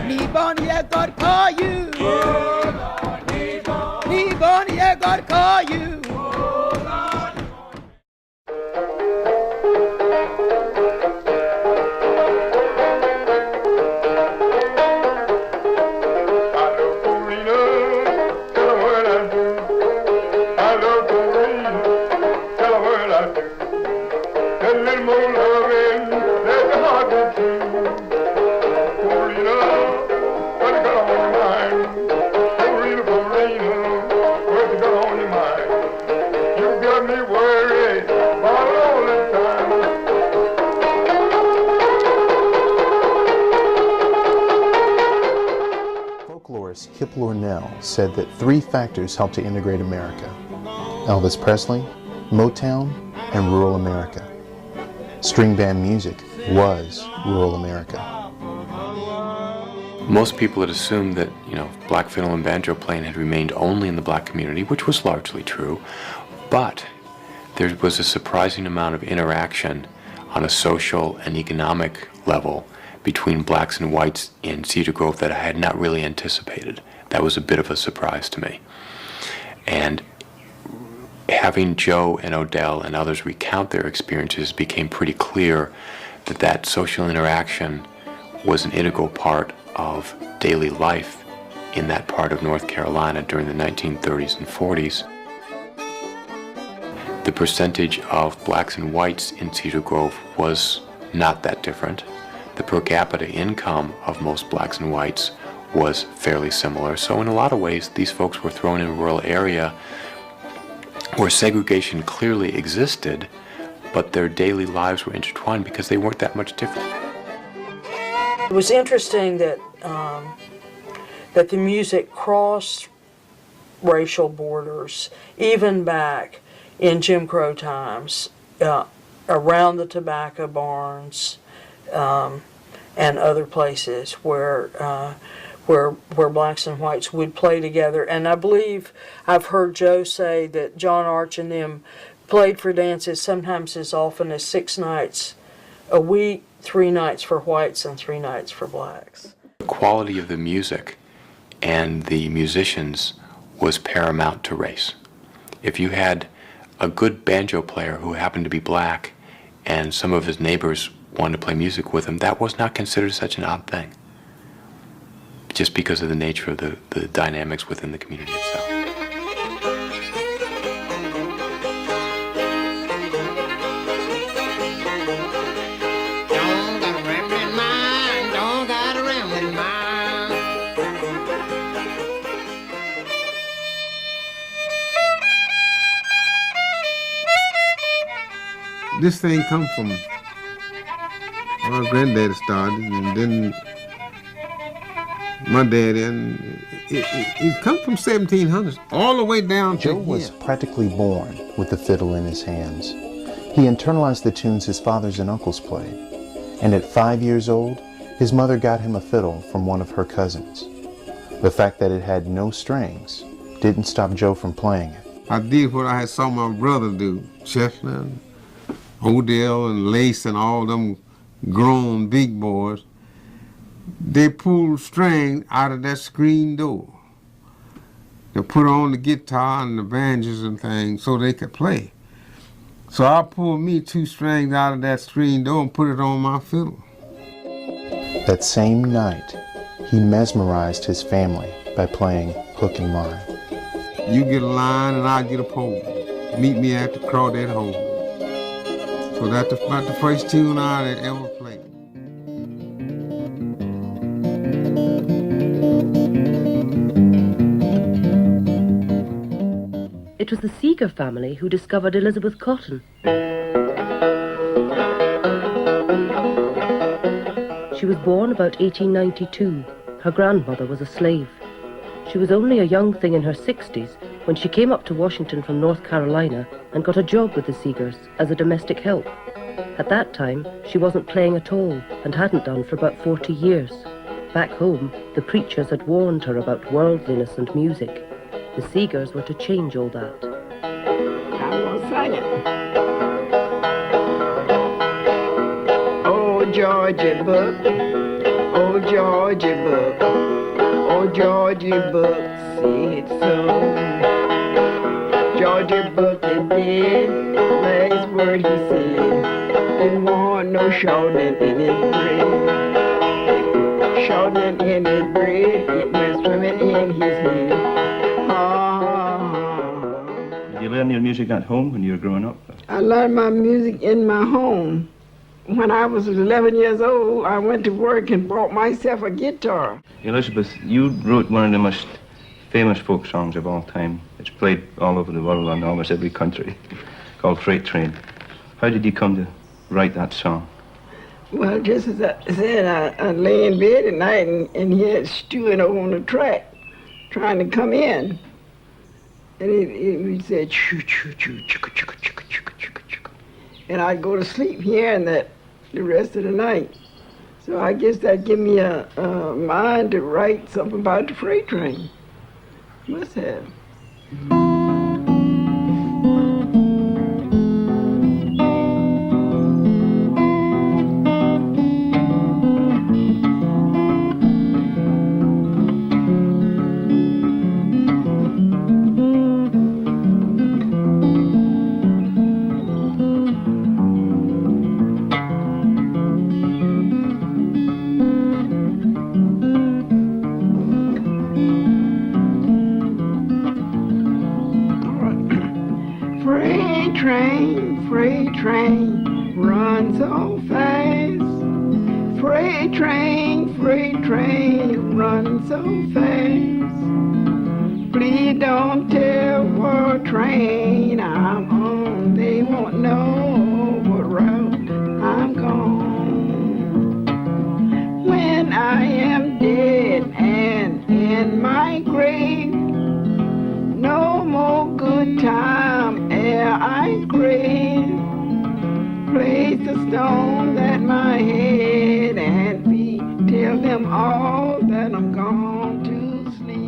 Nibon Yegor Caillou. Nibon Yegor Caillou. Folklorist Kip Lornell said that 3 factors helped to integrate America: Elvis Presley, Motown, and rural America. String band music was rural America. Most people had assumed that, black fiddle and banjo playing had remained only in the black community, which was largely true, but there was a surprising amount of interaction on a social and economic level between blacks and whites in Cedar Grove that I had not really anticipated. That was a bit of a surprise to me. And having Joe and Odell and others recount their experiences, became pretty clear that that social interaction was an integral part of daily life in that part of North Carolina during the 1930s and 40s. The percentage of blacks and whites in Cedar Grove was not that different. The per capita income of most blacks and whites was fairly similar. So in a lot of ways, these folks were thrown in a rural area where segregation clearly existed, but their daily lives were intertwined because they weren't that much different. It was interesting that that the music crossed racial borders, even back in Jim Crow times, around the tobacco barns and other places where blacks and whites would play together. And I believe I've heard Joe say that John Arch and them played for dances sometimes as often as 6 nights a week, 3 nights for whites and 3 nights for blacks. The quality of the music and the musicians was paramount to race. If you had a good banjo player who happened to be black and some of his neighbors wanted to play music with him, that was not considered such an odd thing, just because of the nature of the dynamics within the community itself. This thing come from my granddaddy started, and then my daddy, and it come from 1700s all the way down to Joe was practically born with the fiddle in his hands. He internalized the tunes his fathers and uncles played, and at 5 years old, his mother got him a fiddle from one of her cousins. The fact that it had no strings didn't stop Joe from playing it. I did what I had saw my brother do, Chestnut, Odell and Lace and all them grown big boys. They pulled string out of that screen door. They put on the guitar and the banjos and things so they could play. So I pulled me 2 strings out of that screen door and put it on my fiddle. That same night, he mesmerized his family by playing hook and line. You get a line and I get a pole. Meet me at the Crawdad Hole. So that's about the first tune I had ever played. It was the Seeger family who discovered Elizabeth Cotton. She was born about 1892. Her grandmother was a slave. She was only a young thing in her 60s when she came up to Washington from North Carolina and got a job with the Seegers as a domestic help. At that time, she wasn't playing at all and hadn't done for about 40 years. Back home, the preachers had warned her about worldliness and music. The Seegers were to change all that. I'm gonna sing it. Oh, Georgia Book, oh, Georgie Buck. Oh, Georgie Buck said so. Georgie Buck is dead. Last word he said. Didn't want no shortening in his bread. Shortening in his bread. It went swimming in his head. Did you learn your music at home when you were growing up? I learned my music in my home. When I was 11 years old, I went to work and bought myself a guitar. Elizabeth, you wrote one of the most famous folk songs of all time. It's played all over the world and almost every country, called Freight Train. How did you come to write that song? Well, just as I said, I lay in bed at night and he had stewing over on the track, trying to come in. And he said, choo, choo, choo, chicka, chicka, chicka, chicka, chicka, chicka. And I'd go to sleep hearing that the rest of the night. So I guess that gave me a mind to write something about the freight train. Must have. Freight train, run so fast. Freight train, run so fast. Please don't tell what train I'm on. They won't know what route I'm gone. When I am dead and in my grave, no more good time ere I crave. Place the stones at my head and feet. Tell them all that I'm gone to sleep.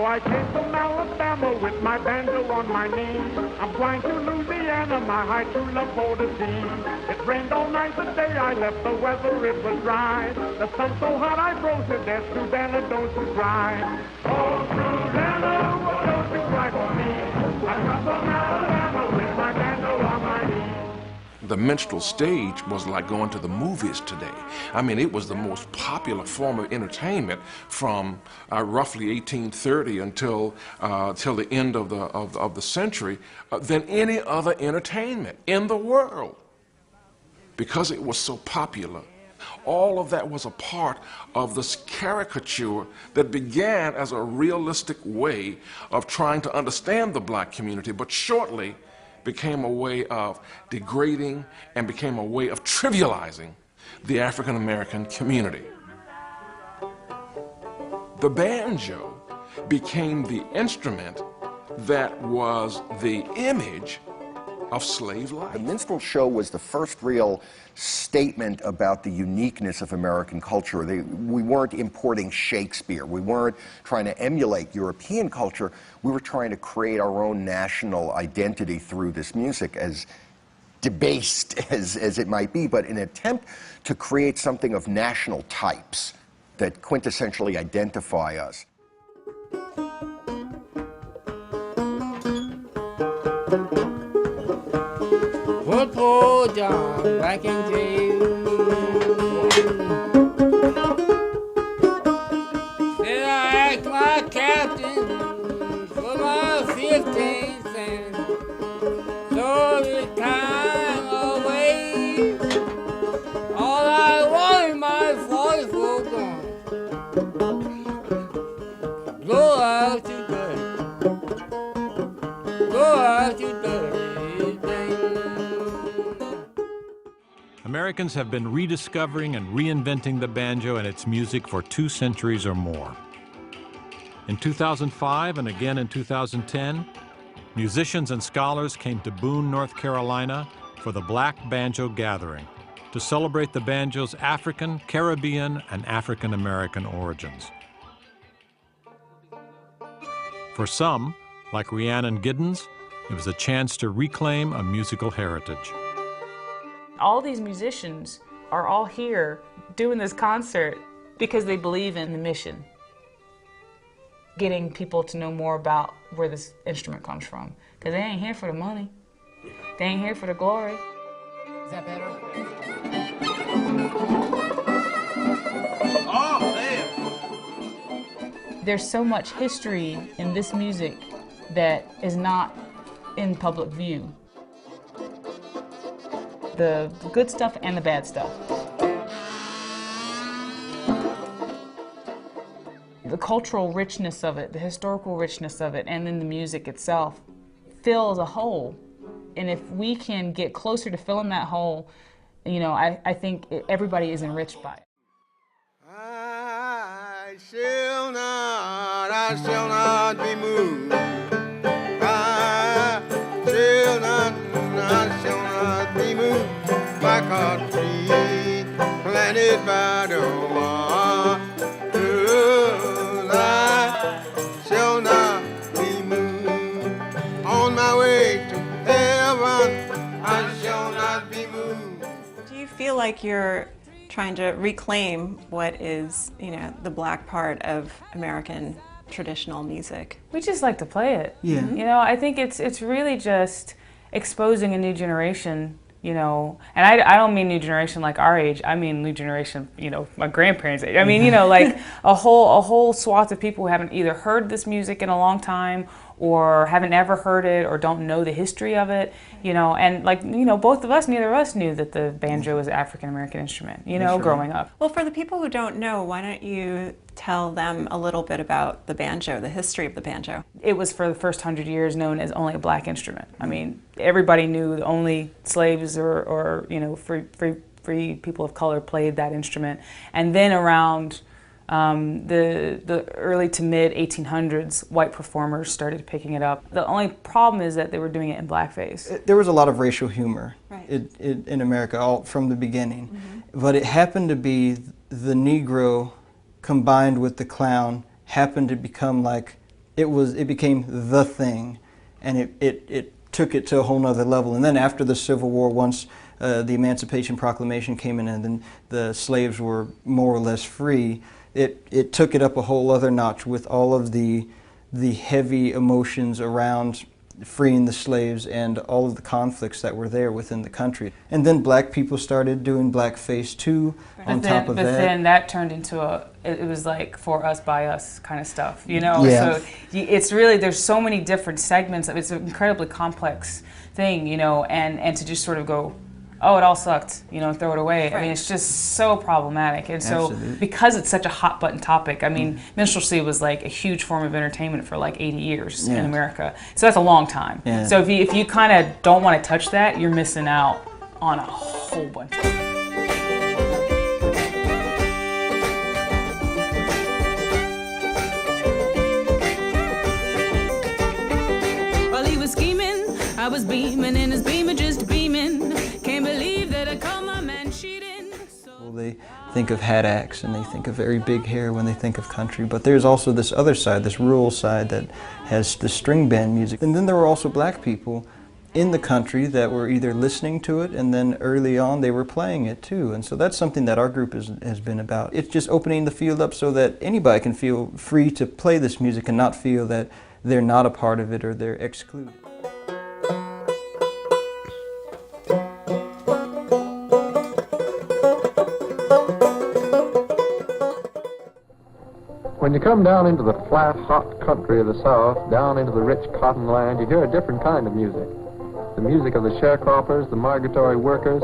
I came from Alabama with my banjo on my knee. I'm flying to Louisiana, my high true love for the sea. It rained all night the day I left, the weather it was dry. The sun so hot I froze to death, Susanna, don't you cry. Oh, Susanna, don't you cry for me. I come from Alabama with my banjo on my knee. The minstrel stage was like going to the movies today. I mean, it was the most popular form of entertainment from roughly 1830 until the end of the century than any other entertainment in the world, because it was so popular. All of that was a part of this caricature that began as a realistic way of trying to understand the black community, but shortly became a way of degrading and became a way of trivializing the African American community. The banjo became the instrument that was the image of slave life. The minstrel show was the first real statement about the uniqueness of American culture. We weren't importing Shakespeare. We weren't trying to emulate European culture. We were trying to create our own national identity through this music, as debased as it might be, but in an attempt to create something of national types that quintessentially identify us. Put poor John back in jail. Said I act like captain for my 15 cents. So the time away. All I want is my Americans have been rediscovering and reinventing the banjo and its music for 2 centuries or more. In 2005 and again in 2010, musicians and scholars came to Boone, North Carolina for the Black Banjo Gathering to celebrate the banjo's African, Caribbean, and African American origins. For some, like Rhiannon Giddens, it was a chance to reclaim a musical heritage. All these musicians are all here doing this concert because they believe in the mission. Getting people to know more about where this instrument comes from. Because they ain't here for the money. They ain't here for the glory. Is that better? Oh, man! There's so much history in this music that is not in public view. The good stuff and the bad stuff. The cultural richness of it, the historical richness of it, and then the music itself fills a hole. And if we can get closer to filling that hole, you know, I think everybody is enriched by it. I shall not be moved. I shall not be moved. My country planted by the water. I shall not be moved. On my way to heaven, I shall not be moved. Do you feel like you're trying to reclaim what is, you know, the black part of American traditional music? We just like to play it. Yeah. You know, I think it's really just exposing a new generation, you know, and I don't mean new generation like our age, I mean new generation, you know, my grandparents' age. I mean, you know, like a whole swath of people who haven't either heard this music in a long time or haven't ever heard it or don't know the history of it, you know, and like, you know, both of us, neither of us knew that the banjo was an African-American instrument, you know, growing up. Well, for the people who don't know, why don't you tell them a little bit about the banjo, the history of the banjo? It was for the first 100 years known as only a black instrument. I mean, everybody knew that only slaves or you know, free people of color played that instrument. And then around the early to mid 1800s, white performers started picking it up. The only problem is that they were doing it in blackface. There was a lot of racial humor in America all from the beginning, but it happened to be the Negro combined with the clown happened to become like, it became the thing, and it took it to a whole nother level. And then after the Civil War, once the Emancipation Proclamation came in and then the slaves were more or less free, it took it up a whole other notch with all of the heavy emotions around freeing the slaves and all of the conflicts that were there within the country. And then black people started doing blackface too, on top of that. But then that turned into it was like for us, by us kind of stuff, you know? Yeah. So it's really, there's so many different segments. It's an incredibly complex thing, you know, and to just sort of go, oh, it all sucked, you know, throw it away. I mean, it's just so problematic. And so because it's such a hot button topic, I mean, minstrelsy was like a huge form of entertainment for like 80 years in America. So that's a long time. Yeah. So if you kind of don't want to touch that, you're missing out on a whole bunch of it. While he was scheming, I was beaming in his beamer, just beaming. Can't believe that I called my man cheating. Well, they think of hat axe and they think of very big hair when they think of country, but there's also this other side, this rural side that has the string band music. And then there were also black people in the country that were either listening to it and then early on they were playing it too. And so that's something that our group has been about. It's just opening the field up so that anybody can feel free to play this music and not feel that they're not a part of it or they're excluded. When you come down into the flat, hot country of the South, down into the rich cotton land, you hear a different kind of music. The music of the sharecroppers, the migratory workers,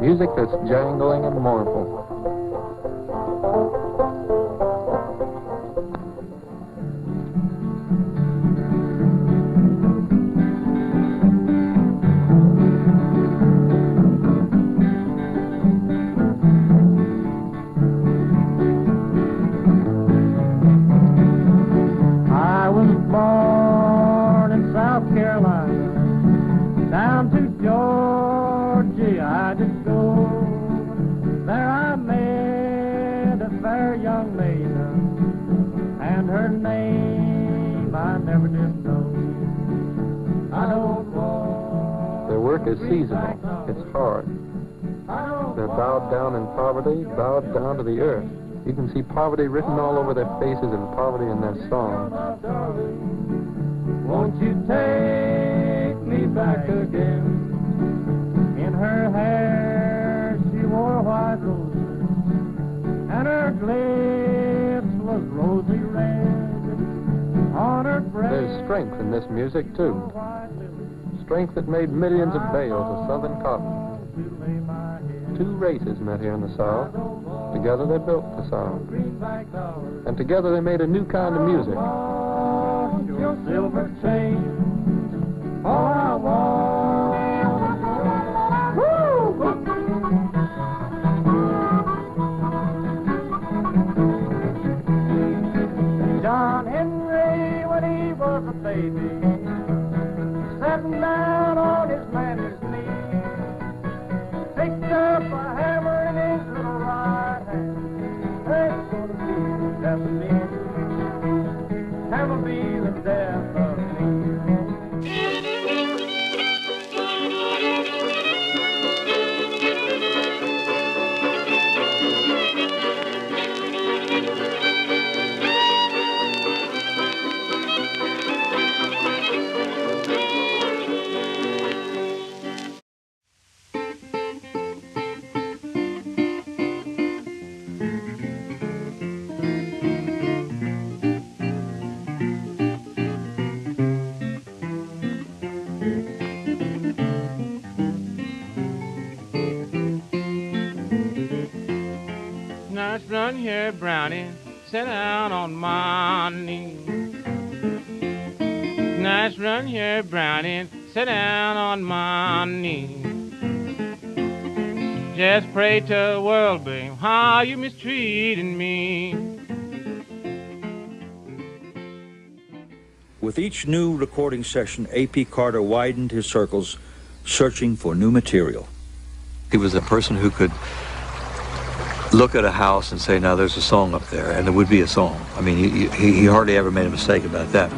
music that's jangling and mournful. met a fair young maiden, and her name I never did know. I don't want. Their work is seasonal. It's hard. They're bowed down in poverty, bowed down to the earth. You can see poverty written all over their faces and poverty in their song. Won't you take me back again? In her hair she wore white roses, and her lips was rosy red. On her breast There's strength in this music, too. Strength that made millions of bales of southern cotton. Two races met here in the South. Together they built the South. And together they made a new kind of music. Your silver chain, all I want. John Henry, when he was a baby, sitting down on his mammy's knee, picked up a hammer in his little right hand. That's gonna be the death of me. That'll be the death of me. Nice run here, Brownie, sit down on my knee. Nice run here, Brownie, sit down on my knee. Just pray to the world, babe, how you mistreating me. With each new recording session, A.P. Carter widened his circles, searching for new material. He was a person who could look at a house and say, now there's a song up there, and there would be a song. I mean, he hardly ever made a mistake about that.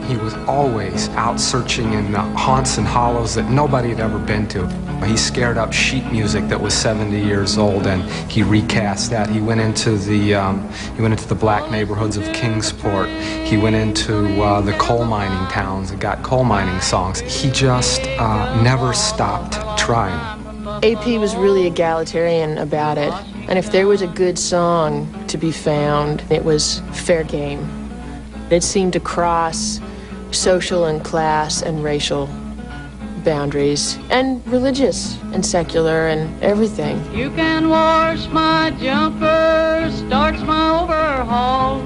He was always out searching in haunts and hollows that nobody had ever been to. He scared up sheet music that was 70 years old, and he recast that. He went into the black neighborhoods of Kingsport. He went into the coal mining towns and got coal mining songs. He just never stopped trying. AP was really egalitarian about it, and if there was a good song to be found, it was fair game. It seemed to cross social and class and racial boundaries, and religious and secular and everything. You can wash my jumper, starts my overhaul,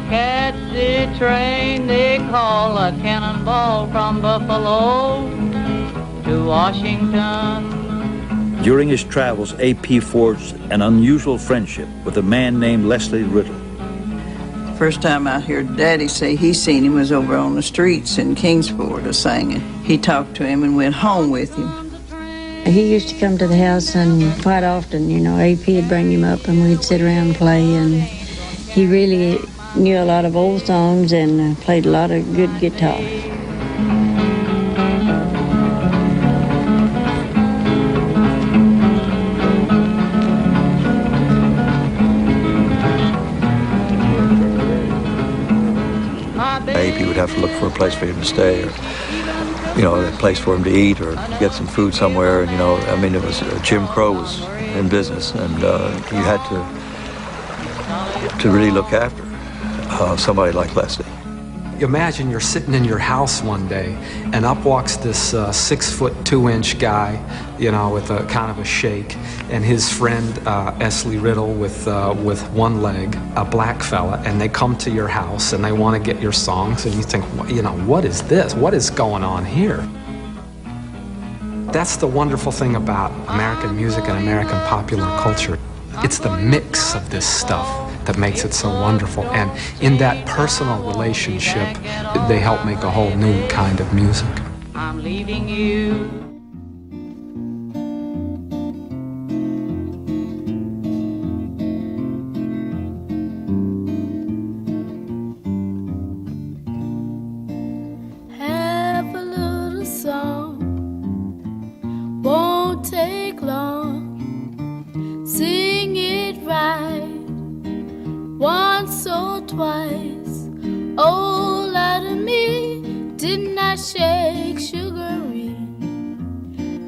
catch the train they call a cannonball from Buffalo to Washington. During his travels, A.P. forged an unusual friendship with a man named Leslie Riddle. First time I heard Daddy say he seen him was over on the streets in Kingsport a-singing. He talked to him and went home with him. He used to come to the house, and quite often, you know, A.P. would bring him up and we'd sit around and play, and he really knew a lot of old songs and played a lot of good guitar. AP would have to look for a place for him to stay, or, you know, a place for him to eat, or get some food somewhere. And, you know, I mean, it was Jim Crow was in business, and you had to really look after somebody like Leslie. Imagine you're sitting in your house one day, and up walks this 6'2" guy, you know, with a kind of a shake, and his friend Leslie Riddle with one leg, a black fella, and they come to your house and they want to get your songs, and you think, you know, what is this? What is going on here? That's the wonderful thing about American music and American popular culture. It's the mix of this stuff that makes it so wonderful, and in that personal relationship, they help make a whole new kind of music. I'm leaving you. twice. Oh, Lord of me, didn't I shake sugary?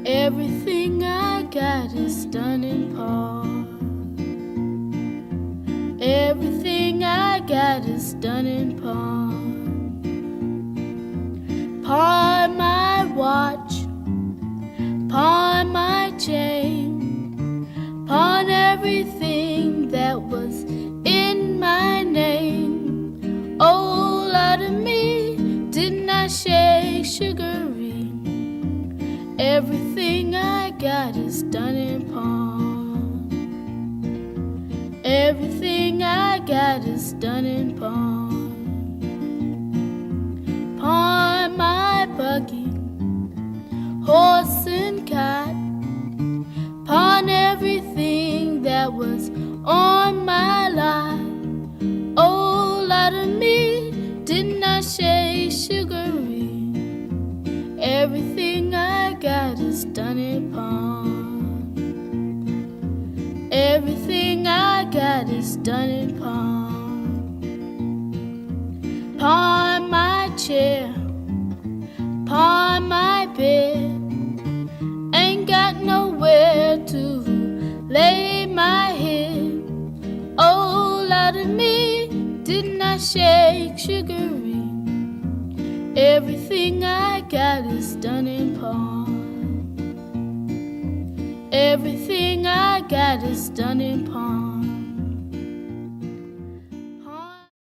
Everything I got is done in pawn. Everything I got is done in pawn. Pawn my watch, pawn my chain, pawn everything that was in my name. Oh, Lord of me, didn't I shake sugary? Everything I got is done in pawn. Everything I got is done in pawn. Pawn my buggy, horse and cot, pawn everything that was on my lot. Oh, Lord of me, didn't I shake sugary? Everything I got is done in pawn. Everything I got is done in pawn. Pawn my chair, pawn my bed, ain't got nowhere to lay my head. Oh, Lord of me, didn't I shake sugary? Everything I got is done in pawn. Everything I got is done in pawn.